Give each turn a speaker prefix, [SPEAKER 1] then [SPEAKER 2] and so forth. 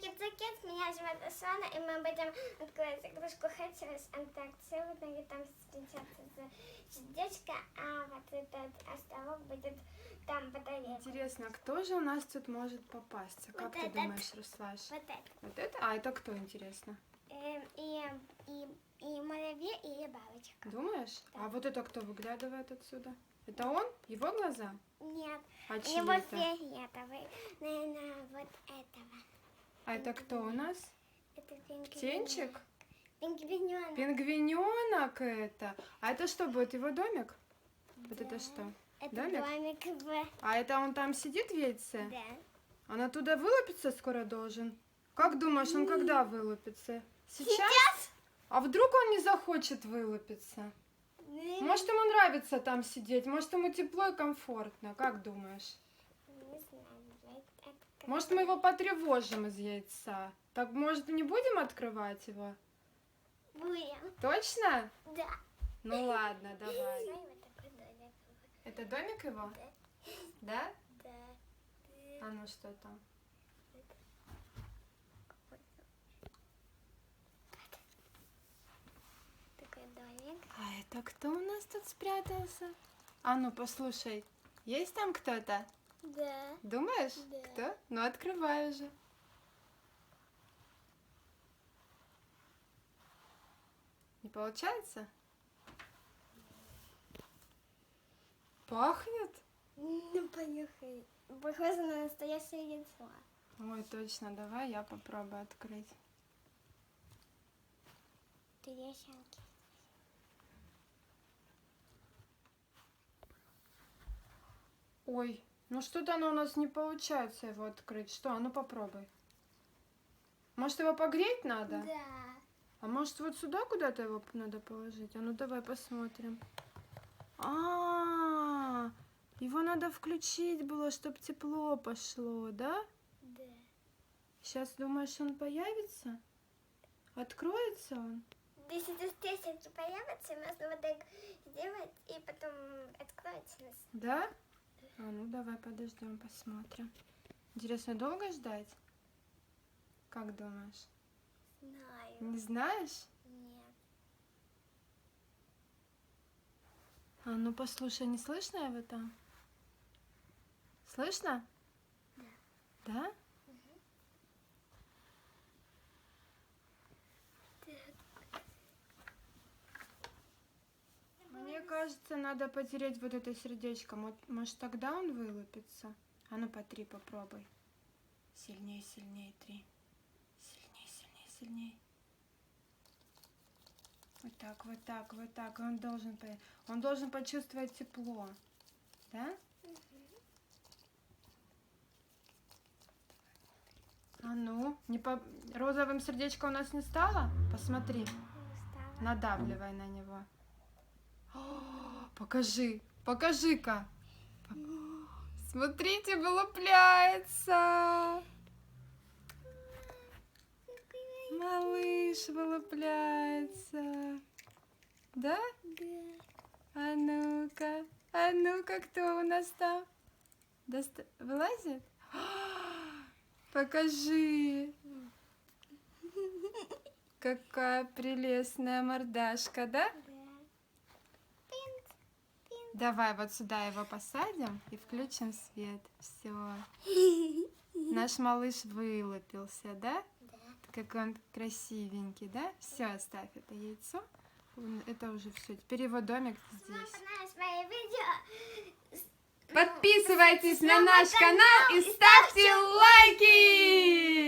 [SPEAKER 1] кит-закит, меня зовут Асана, и мы будем открывать игрушку Hatchers Antarctic. Сегодня там встречаться с сердечко, а вот этот островок будет там батарейка.
[SPEAKER 2] Интересно, кто же у нас тут может попасться? Как
[SPEAKER 1] Вот
[SPEAKER 2] ты
[SPEAKER 1] этот.
[SPEAKER 2] думаешь, Руслаш?
[SPEAKER 1] Вот это.
[SPEAKER 2] Вот это? А это кто, интересно?
[SPEAKER 1] И муравей, и бабочка.
[SPEAKER 2] Думаешь?
[SPEAKER 1] Да.
[SPEAKER 2] А вот это кто выглядывает отсюда? Это он? Его глаза?
[SPEAKER 1] Нет,
[SPEAKER 2] А чьи
[SPEAKER 1] его
[SPEAKER 2] это?
[SPEAKER 1] фиолетовый, наверное, вот этого.
[SPEAKER 2] А это кто у нас?
[SPEAKER 1] Это пингвин.
[SPEAKER 2] Птенчик?
[SPEAKER 1] Пингвинёнок.
[SPEAKER 2] Пингвиненок это. А это что будет, его домик? Вот
[SPEAKER 1] Да.
[SPEAKER 2] это что?
[SPEAKER 1] Это
[SPEAKER 2] Домик?
[SPEAKER 1] домик в...
[SPEAKER 2] А это он там сидит в яйце?
[SPEAKER 1] Да.
[SPEAKER 2] Он оттуда вылупиться скоро должен? Как думаешь, он когда вылупится?
[SPEAKER 1] Сейчас?
[SPEAKER 2] А вдруг он не захочет вылупиться? Может, ему нравится там сидеть, может, ему тепло и комфортно, как думаешь?
[SPEAKER 1] Не знаю.
[SPEAKER 2] Может, мы его потревожим из яйца? Так, может, не будем открывать его?
[SPEAKER 1] Будем.
[SPEAKER 2] Точно?
[SPEAKER 1] Да.
[SPEAKER 2] Ну ладно, давай.
[SPEAKER 1] Смотри, вот такой домик.
[SPEAKER 2] Это домик его? Да?
[SPEAKER 1] Да.
[SPEAKER 2] А ну что там?
[SPEAKER 1] Такой домик.
[SPEAKER 2] А это кто у нас тут спрятался? А ну, послушай, есть там кто-то?
[SPEAKER 1] Да.
[SPEAKER 2] Думаешь?
[SPEAKER 1] Да.
[SPEAKER 2] Кто? Ну, открывай уже. Не получается? Пахнет?
[SPEAKER 1] Ну, понюхай. Похоже на настоящее яйцо.
[SPEAKER 2] Ой, точно, давай я попробую открыть.
[SPEAKER 1] Трещинки.
[SPEAKER 2] Ой, ну что-то оно у нас не получается его открыть. Что? А ну попробуй. Может, его погреть надо?
[SPEAKER 1] Да.
[SPEAKER 2] А может, вот сюда куда-то его надо положить? А ну давай посмотрим. А, его надо включить было, чтобы тепло пошло, да?
[SPEAKER 1] Да.
[SPEAKER 2] Сейчас думаешь, он появится? Откроется он?
[SPEAKER 1] Если здесь трещинки появятся, можно вот так сделать, и потом откроется.
[SPEAKER 2] Да? А ну давай подождем, посмотрим. Интересно, долго ждать? Как думаешь?
[SPEAKER 1] Знаю.
[SPEAKER 2] Не знаешь?
[SPEAKER 1] Нет.
[SPEAKER 2] А ну послушай, не слышно его там? Слышно?
[SPEAKER 1] Да.
[SPEAKER 2] Да? Мне кажется, надо потереть вот это сердечко. Может, тогда он вылупится? А ну, потри, попробуй. Сильнее, сильнее, три. Сильнее, сильнее, сильнее. Вот так, вот так, вот так. Он должен почувствовать тепло. Да? А ну, розовым сердечко у нас не стало? Посмотри.
[SPEAKER 1] Устала.
[SPEAKER 2] Надавливай на него. О, покажи, покажи-ка. Смотрите, вылупляется. Малыш вылупляется. Да?
[SPEAKER 1] Да.
[SPEAKER 2] А ну-ка, кто у нас там? Вылазит? Покажи. Какая прелестная мордашка, да? Давай вот сюда его посадим и включим свет. Все. Наш малыш вылупился, да?
[SPEAKER 1] Да.
[SPEAKER 2] Как он красивенький, да? Все, оставь это яйцо. Это уже все. Теперь его домик
[SPEAKER 1] Вам
[SPEAKER 2] здесь.
[SPEAKER 1] понравилось мое видео?
[SPEAKER 2] Подписывайтесь на наш канал и ставьте лайки!